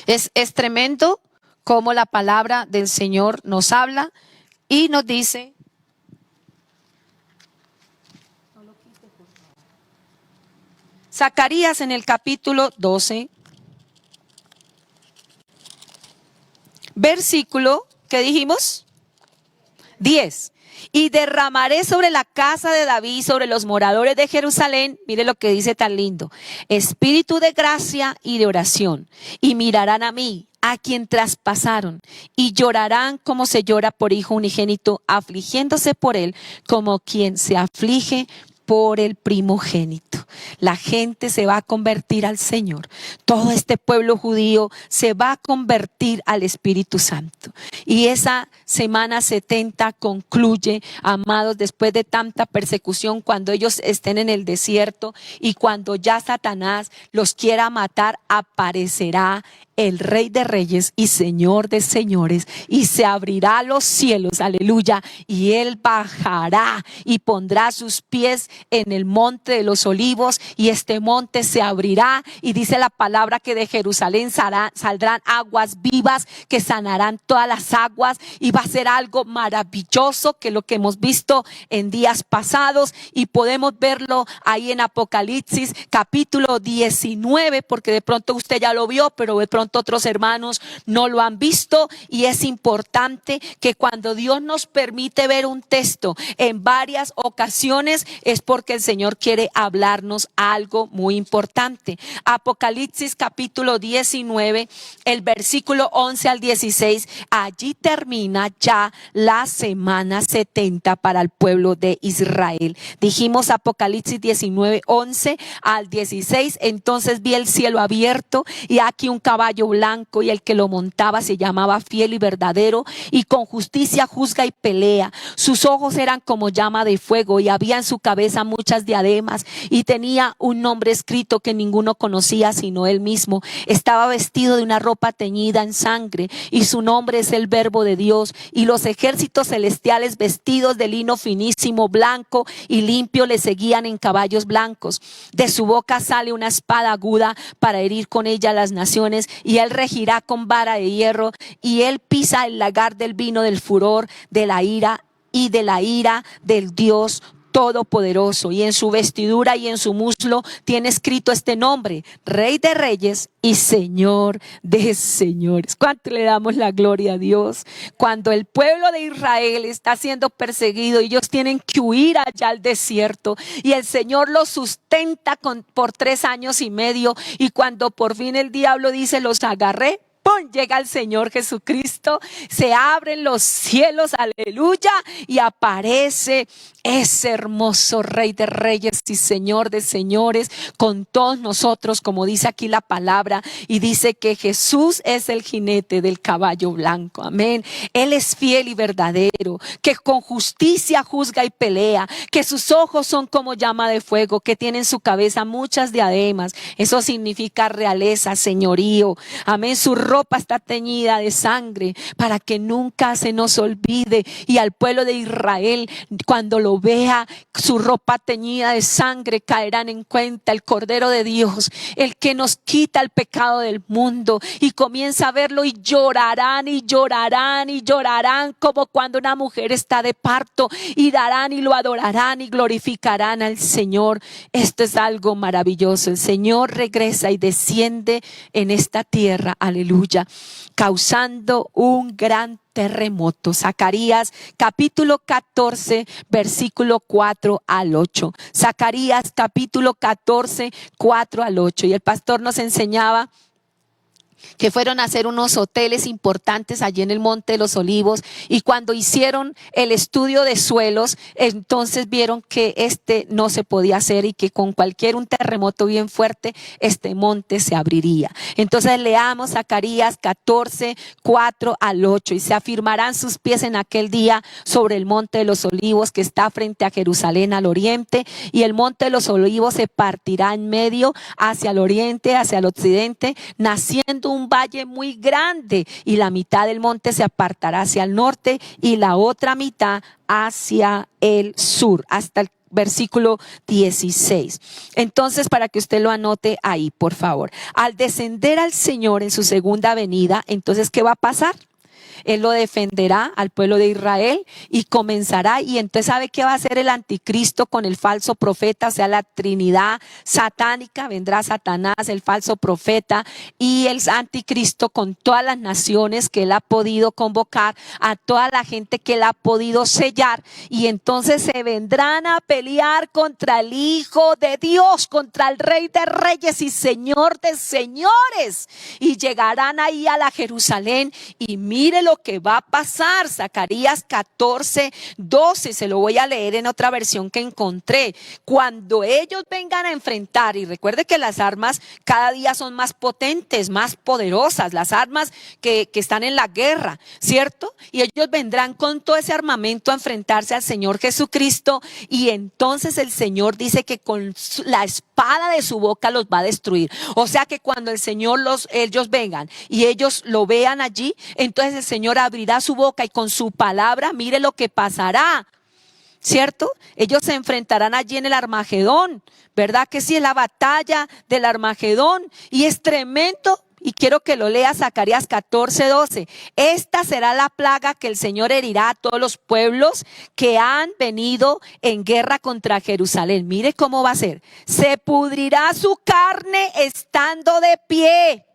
es tremendo cómo la palabra del Señor nos habla y nos dice: Zacarías en el capítulo 12, versículo, ¿qué dijimos? 10. Y derramaré sobre la casa de David, sobre los moradores de Jerusalén, mire lo que dice tan lindo: espíritu de gracia y de oración, y mirarán a mí, a quien traspasaron, y llorarán como se llora por hijo unigénito, afligiéndose por él como quien se aflige por el primogénito. La gente se va a convertir al Señor. Todo este pueblo judío se va a convertir al Espíritu Santo. Y esa semana 70 concluye, amados, después de tanta persecución, cuando ellos estén en el desierto y cuando ya Satanás los quiera matar, aparecerá el Rey de Reyes y Señor de Señores, y se abrirá los cielos, aleluya, y él bajará y pondrá sus pies en el monte de los olivos, y este monte se abrirá, y dice la palabra que de Jerusalén saldrán aguas vivas que sanarán todas las aguas, y va a ser algo maravilloso, que lo que hemos visto en días pasados, y podemos verlo ahí en Apocalipsis capítulo 19, porque de pronto usted ya lo vio, pero de pronto pronto otros hermanos no lo han visto, y es importante que cuando Dios nos permite ver un texto en varias ocasiones es porque el Señor quiere hablarnos algo muy importante. Apocalipsis capítulo 19, el versículo 11 al 16, allí termina ya la semana 70 para el pueblo de Israel. Dijimos Apocalipsis 19, 11 al 16, entonces vi el cielo abierto y aquí un caballo blanco, y el que lo montaba se llamaba Fiel y Verdadero, y con justicia juzga y pelea. Sus ojos eran como llama de fuego, y había en su cabeza muchas diademas, y tenía un nombre escrito que ninguno conocía sino él mismo. Estaba vestido de una ropa teñida en sangre, y su nombre es el Verbo de Dios. Y los ejércitos celestiales, vestidos de lino finísimo, blanco y limpio, le seguían en caballos blancos. De su boca sale una espada aguda para herir con ella las naciones, y él regirá con vara de hierro, y él pisa el lagar del vino del furor de la ira, y de la ira del Dios Todopoderoso. Y en su vestidura y en su muslo tiene escrito este nombre: Rey de Reyes y Señor de Señores. ¿Cuánto le damos la gloria a Dios? Cuando el pueblo de Israel está siendo perseguido, ellos tienen que huir allá al desierto, y el Señor los sustenta por 3 años y medio, y cuando por fin el diablo dice: los agarré, ¡pum!, llega el Señor Jesucristo, se abren los cielos, aleluya, y aparece ese hermoso Rey de Reyes y Señor de Señores con todos nosotros, como dice aquí la palabra, y dice que Jesús es el jinete del caballo blanco, amén. Él es fiel y verdadero, que con justicia juzga y pelea, que sus ojos son como llama de fuego, que tiene en su cabeza muchas diademas. Eso significa realeza, señorío, amén. Su ropa está teñida de sangre para que nunca se nos olvide, y al pueblo de Israel, cuando lo vea su ropa teñida de sangre, caerán en cuenta el Cordero de Dios, el que nos quita el pecado del mundo, y comienza a verlo y llorarán y llorarán y llorarán como cuando una mujer está de parto, y darán y lo adorarán y glorificarán al Señor. Esto es algo maravilloso. El Señor regresa y desciende en esta tierra, aleluya, causando un gran terremoto. Zacarías capítulo 14 versículo 4 al 8. Zacarías capítulo 14, 4 al 8. Y el pastor nos enseñaba que fueron a hacer unos hoteles importantes allí en el Monte de los Olivos, y cuando hicieron el estudio de suelos, entonces vieron que no se podía hacer, y que con un terremoto bien fuerte este monte se abriría. Entonces leamos Zacarías 14, 4 al 8. Y se afirmarán sus pies en aquel día sobre el Monte de los Olivos, que está frente a Jerusalén al oriente, y el Monte de los Olivos se partirá en medio hacia el oriente, hacia el occidente, naciendo un valle muy grande, y la mitad del monte se apartará hacia el norte y la otra mitad hacia el sur, hasta el versículo 16. Entonces, para que usted lo anote ahí, por favor, al descender al Señor en su segunda venida, entonces, ¿qué va a pasar? Él lo defenderá al pueblo de Israel, y comenzará, y entonces ¿sabe qué va a hacer el anticristo con el falso profeta? O sea, la trinidad satánica, vendrá Satanás, el falso profeta, y el anticristo con todas las naciones que él ha podido convocar, a toda la gente que él ha podido sellar, y entonces se vendrán a pelear contra el Hijo de Dios, contra el Rey de Reyes y Señor de Señores, y llegarán ahí a la Jerusalén. Y mire lo que va a pasar. Zacarías 14, 12, se lo voy a leer en otra versión que encontré. Cuando ellos vengan a enfrentar, y recuerde que las armas cada día son más potentes, más poderosas, las armas que están en la guerra, ¿cierto? Y ellos vendrán con todo ese armamento a enfrentarse al Señor Jesucristo, y entonces el Señor dice que con la espada de su boca los va a destruir. O sea que cuando el Señor ellos vengan y ellos lo vean allí, entonces el Señor abrirá su boca, y con su palabra, mire lo que pasará, ¿cierto? Ellos se enfrentarán allí en el Armagedón, ¿verdad que sí? Es la batalla del Armagedón, y es tremendo. Y quiero que lo lea Zacarías 14, 12. Esta será la plaga que el Señor herirá a todos los pueblos que han venido en guerra contra Jerusalén. Mire cómo va a ser. Se pudrirá su carne estando de pie.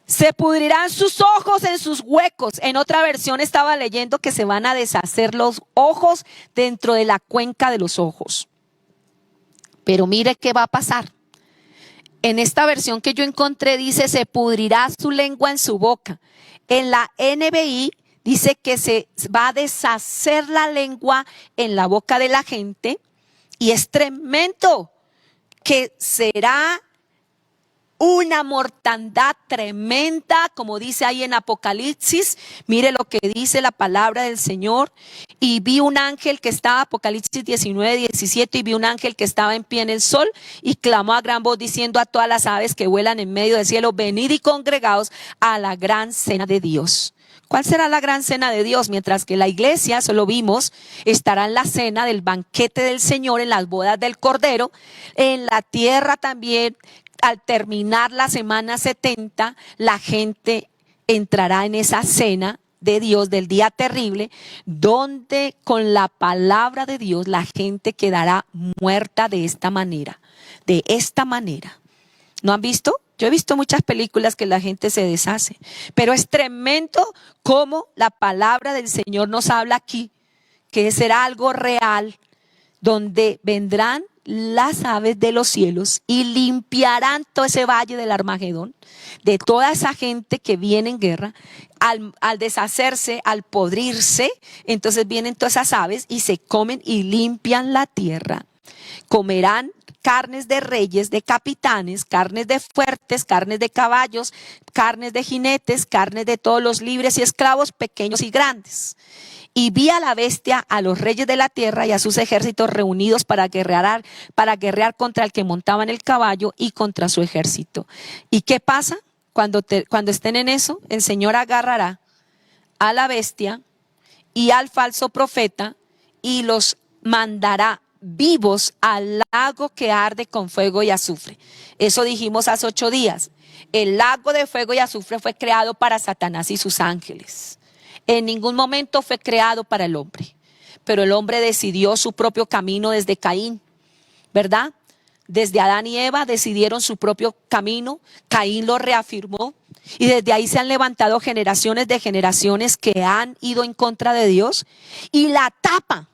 Se pudrirán sus ojos en sus huecos. En otra versión estaba leyendo que se van a deshacer los ojos dentro de la cuenca de los ojos. Pero mire qué va a pasar. En esta versión que yo encontré dice, se pudrirá su lengua en su boca. En la NBI dice que se va a deshacer la lengua en la boca de la gente. Y es tremendo, que será una mortandad tremenda, como dice ahí en Apocalipsis. Mire lo que dice la palabra del Señor. Y vi un ángel que estaba, Apocalipsis 19:17, y vi un ángel que estaba en pie en el sol y clamó a gran voz diciendo a todas las aves que vuelan en medio del cielo, venid y congregaos a la gran cena de Dios. ¿Cuál será la gran cena de Dios? Mientras que la iglesia, solo vimos, estará en la cena del banquete del Señor, en las bodas del Cordero. En la tierra también, al terminar la semana 70, la gente entrará en esa cena de Dios del día terrible, donde con la palabra de Dios la gente quedará muerta de esta manera. De esta manera. ¿No han visto? Yo he visto muchas películas que la gente se deshace, pero es tremendo cómo la palabra del Señor nos habla aquí, que será algo real, donde vendrán las aves de los cielos y limpiarán todo ese valle del Armagedón, de toda esa gente que viene en guerra. Al deshacerse, al podrirse, entonces vienen todas esas aves y se comen y limpian la tierra. Comerán carnes de reyes, de capitanes, carnes de fuertes, carnes de caballos, carnes de jinetes, carnes de todos los libres y esclavos, pequeños y grandes. Y vi a la bestia, a los reyes de la tierra y a sus ejércitos reunidos para guerrear contra el que montaba en el caballo y contra su ejército. ¿Y qué pasa? Cuando estén en eso, el Señor agarrará a la bestia y al falso profeta y los mandará vivos al lago que arde con fuego y azufre. Eso dijimos hace 8 días. El lago de fuego y azufre fue creado para Satanás y sus ángeles. En ningún momento fue creado para el hombre. Pero el hombre decidió su propio camino desde Caín, ¿verdad? Desde Adán y Eva decidieron su propio camino. Caín lo reafirmó. Y desde ahí se han levantado generaciones de generaciones que han ido en contra de Dios. Y la tapa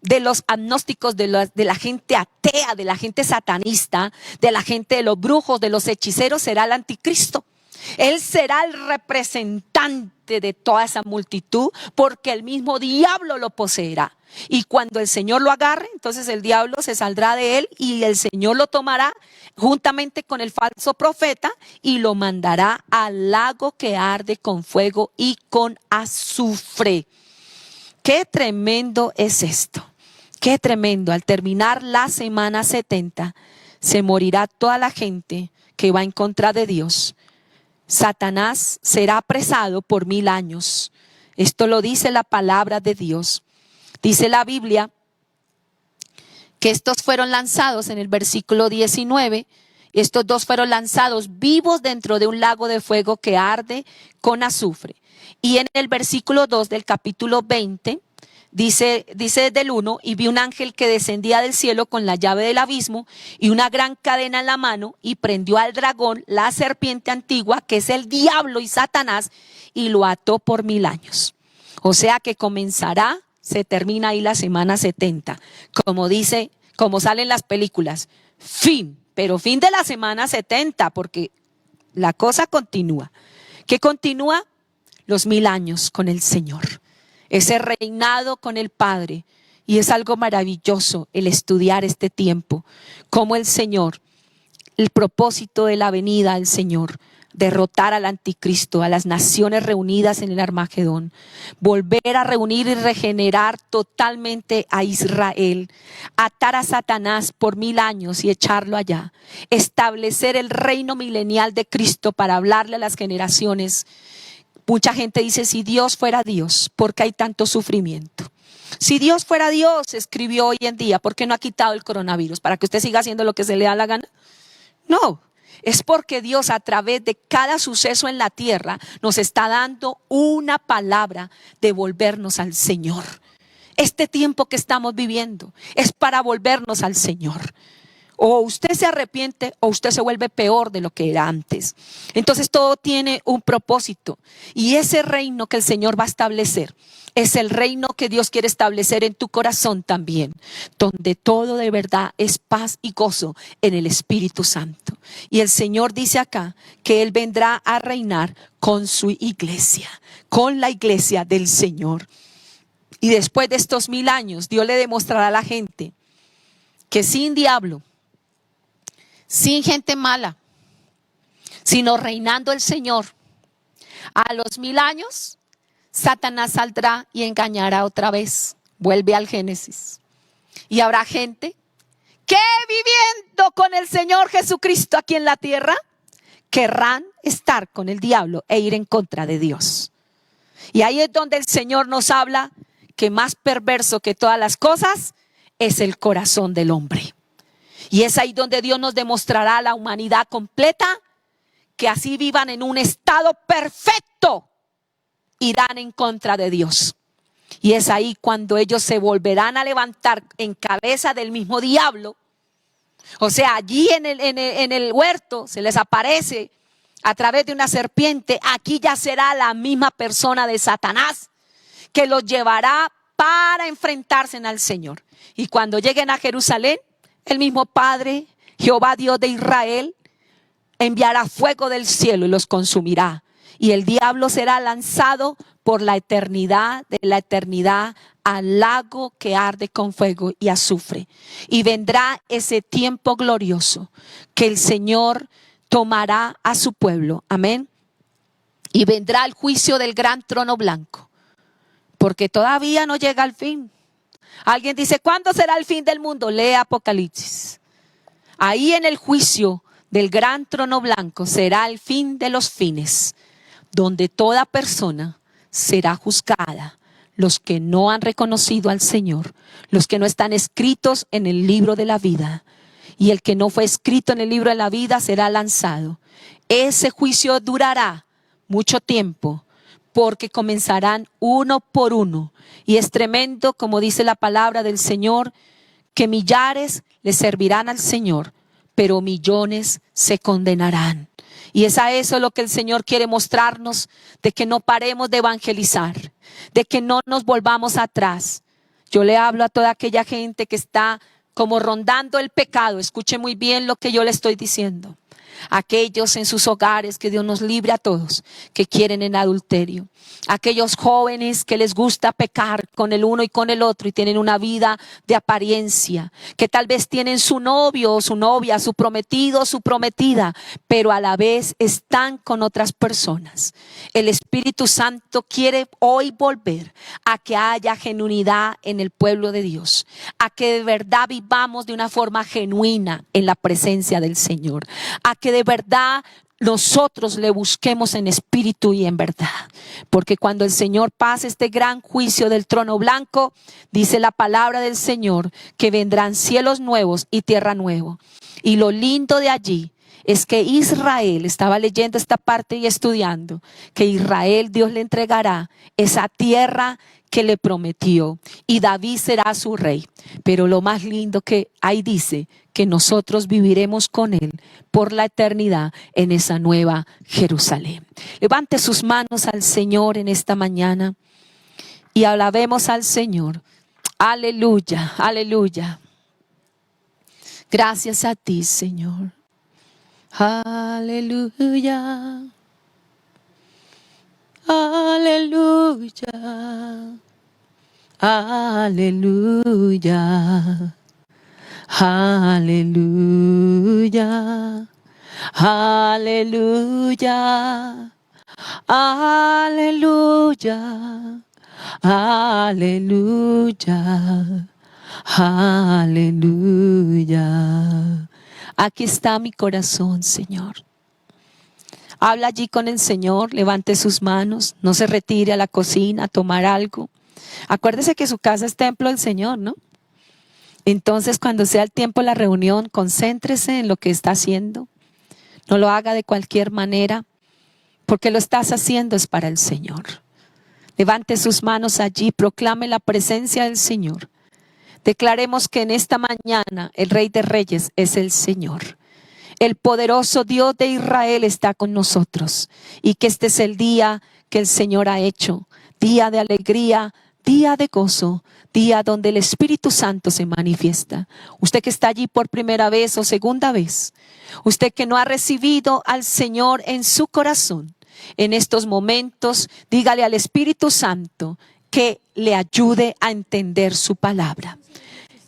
de los agnósticos, de la gente atea, de la gente satanista, de la gente de los brujos, de los hechiceros, será el anticristo. Él será el representante de toda esa multitud, porque el mismo diablo lo poseerá. Y cuando el Señor lo agarre, entonces el diablo se saldrá de él y el Señor lo tomará juntamente con el falso profeta y lo mandará al lago que arde con fuego y con azufre. Qué tremendo es esto. Qué tremendo. Al terminar la semana 70, se morirá toda la gente que va en contra de Dios. Satanás será apresado por 1000 años. Esto lo dice la palabra de Dios. Dice la Biblia que estos fueron lanzados en el versículo 19. Estos dos fueron lanzados vivos dentro de un lago de fuego que arde con azufre. Y en el versículo 2 del capítulo 20, dice desde el 1, y vi un ángel que descendía del cielo con la llave del abismo y una gran cadena en la mano, y prendió al dragón, la serpiente antigua, que es el diablo y Satanás, y lo ató por 1000 años. O sea que se termina ahí la semana 70. Como dice, como salen las películas, fin, pero fin de la semana 70, porque la cosa continúa. ¿Qué continúa? Los 1000 años con el Señor. Ese reinado con el Padre. Y es algo maravilloso el estudiar este tiempo. Cómo el Señor, el propósito de la venida del Señor, derrotar al anticristo, a las naciones reunidas en el Armagedón, volver a reunir y regenerar totalmente a Israel, atar a Satanás por 1000 años y echarlo allá, establecer el reino milenial de Cristo para hablarle a las generaciones. Mucha gente dice, si Dios fuera Dios, ¿por qué hay tanto sufrimiento? Si Dios fuera Dios, escribió hoy en día, ¿por qué no ha quitado el coronavirus? ¿Para que usted siga haciendo lo que se le da la gana? No, es porque Dios a través de cada suceso en la tierra nos está dando una palabra de volvernos al Señor. Este tiempo que estamos viviendo es para volvernos al Señor. O usted se arrepiente o usted se vuelve peor de lo que era antes. Entonces todo tiene un propósito. Y ese reino que el Señor va a establecer es el reino que Dios quiere establecer en tu corazón también, donde todo de verdad es paz y gozo en el Espíritu Santo. Y el Señor dice acá que Él vendrá a reinar con su iglesia, con la iglesia del Señor. Y después de estos 1000 años, Dios le demostrará a la gente que sin diablo, sin gente mala, sino reinando el Señor, a los 1000 años, Satanás saldrá y engañará otra vez. Vuelve al Génesis. Y habrá gente que viviendo con el Señor Jesucristo aquí en la tierra, querrán estar con el diablo e ir en contra de Dios. Y ahí es donde el Señor nos habla que más perverso que todas las cosas es el corazón del hombre. Y es ahí donde Dios nos demostrará a la humanidad completa que así vivan en un estado perfecto, irán en contra de Dios. Y es ahí cuando ellos se volverán a levantar en cabeza del mismo diablo. O sea, allí en el huerto se les aparece a través de una serpiente. Aquí ya será la misma persona de Satanás que los llevará para enfrentarse al Señor. Y cuando lleguen a Jerusalén, el mismo Padre, Jehová Dios de Israel, enviará fuego del cielo y los consumirá. Y el diablo será lanzado por la eternidad, de la eternidad, al lago que arde con fuego y azufre. Y vendrá ese tiempo glorioso que el Señor tomará a su pueblo. Amén. Y vendrá el juicio del gran trono blanco. Porque todavía no llega el fin. Alguien dice, ¿cuándo será el fin del mundo? Lee Apocalipsis. Ahí en el juicio del gran trono blanco será el fin de los fines, donde toda persona será juzgada. Los que no han reconocido al Señor, los que no están escritos en el libro de la vida. Y el que no fue escrito en el libro de la vida será lanzado. Ese juicio durará mucho tiempo, porque comenzarán uno por uno. Y es tremendo, como dice la palabra del Señor, que millares le servirán al Señor, pero millones se condenarán. Y es a eso lo que el Señor quiere mostrarnos, de que no paremos de evangelizar, de que no nos volvamos atrás. Yo le hablo a toda aquella gente que está como rondando el pecado. Escuche muy bien lo que yo le estoy diciendo. Aquellos en sus hogares, que Dios nos libre a todos, que quieren en adulterio. Aquellos jóvenes que les gusta pecar con el uno y con el otro y tienen una vida de apariencia, que tal vez tienen su novio o su novia, su prometido o su prometida, pero a la vez están con otras personas. El Espíritu Santo quiere hoy volver a que haya genuinidad en el pueblo de Dios, a que de verdad vivamos de una forma genuina en la presencia del Señor, a que de verdad nosotros le busquemos en espíritu y en verdad. Porque cuando el Señor pase este gran juicio del trono blanco, dice la palabra del Señor que vendrán cielos nuevos y tierra nueva. Y lo lindo de allí es que Israel, estaba leyendo esta parte y estudiando, que Israel, Dios le entregará esa tierra que le prometió y David será su rey. Pero lo más lindo que ahí dice que nosotros viviremos con él por la eternidad en esa nueva Jerusalén. Levante sus manos al Señor en esta mañana y alabemos al Señor. Aleluya, aleluya. Gracias a ti, Señor. Aleluya. Aleluya. Aleluya. Aleluya. Aleluya. Aleluya. Aleluya. Aleluya. Aquí está mi corazón, Señor. Habla allí con el Señor, levante sus manos, no se retire a la cocina a tomar algo. Acuérdese que su casa es templo del Señor, ¿no? Entonces, cuando sea el tiempo de la reunión, concéntrese en lo que está haciendo. No lo haga de cualquier manera, porque lo estás haciendo es para el Señor. Levante sus manos allí, proclame la presencia del Señor. Declaremos que en esta mañana el Rey de Reyes es el Señor. El poderoso Dios de Israel está con nosotros y que este es el día que el Señor ha hecho. Día de alegría, día de gozo, día donde el Espíritu Santo se manifiesta. Usted que está allí por primera vez o segunda vez, usted que no ha recibido al Señor en su corazón, en estos momentos dígale al Espíritu Santo que le ayude a entender su palabra.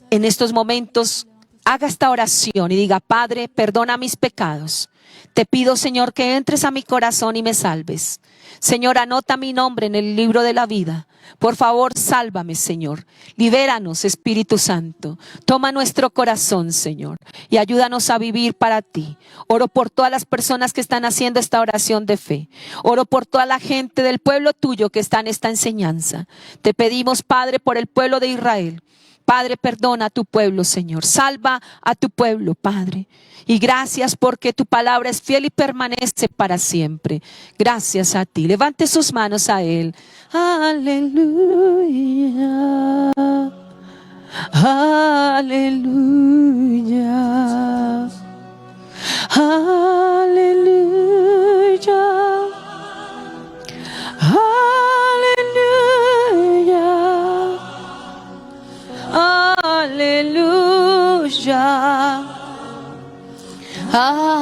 En estos momentos haga esta oración y diga: Padre, perdona mis pecados. Te pido, Señor, que entres a mi corazón y me salves. Señor, anota mi nombre en el libro de la vida. Por favor, sálvame, Señor. Libéranos, Espíritu Santo. Toma nuestro corazón, Señor, y ayúdanos a vivir para ti. Oro por todas las personas que están haciendo esta oración de fe. Oro por toda la gente del pueblo tuyo que está en esta enseñanza. Te pedimos, Padre, por el pueblo de Israel. Padre, perdona a tu pueblo, Señor. Salva a tu pueblo, Padre. Y gracias porque tu palabra es fiel y permanece para siempre. Gracias a ti. Levante sus manos a Él. Aleluya. Aleluya. Aleluya. Aleluya. Aleluya. Aleluya.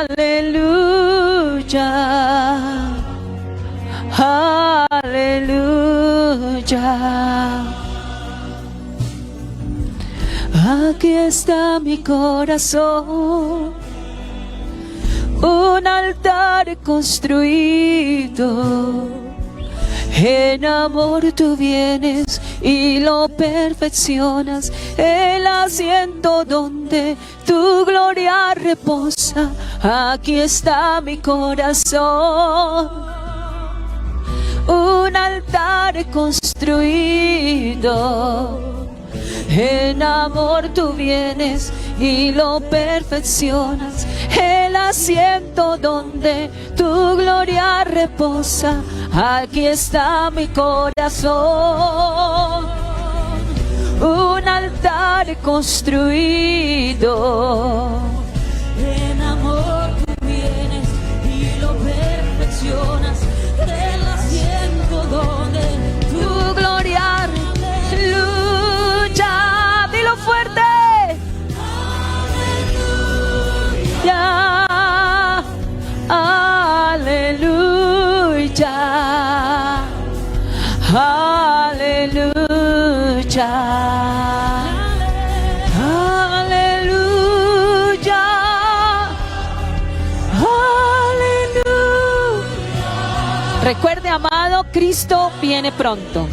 Aleluya. Aleluya. Aquí está mi corazón, un altar construido. En amor tú vienes y lo perfeccionas, el asiento donde tu gloria reposa. Aquí está mi corazón, un altar construido. En amor tú vienes y lo perfeccionas, el asiento donde tu gloria reposa. Aquí está mi corazón, un altar construido. En amor tú vienes y lo perfeccionas, el asiento donde Tu gloria, aleluya, dilo fuerte. Ya, aleluya, aleluya, aleluya, aleluya. Recuerde, amado, Cristo viene pronto.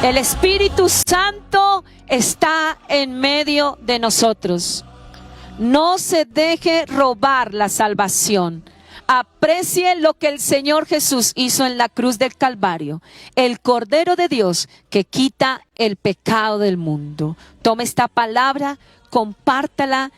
El Espíritu Santo está en medio de nosotros. No se deje robar la salvación. Aprecie lo que el Señor Jesús hizo en la cruz del Calvario, el Cordero de Dios que quita el pecado del mundo. Tome esta palabra, compártala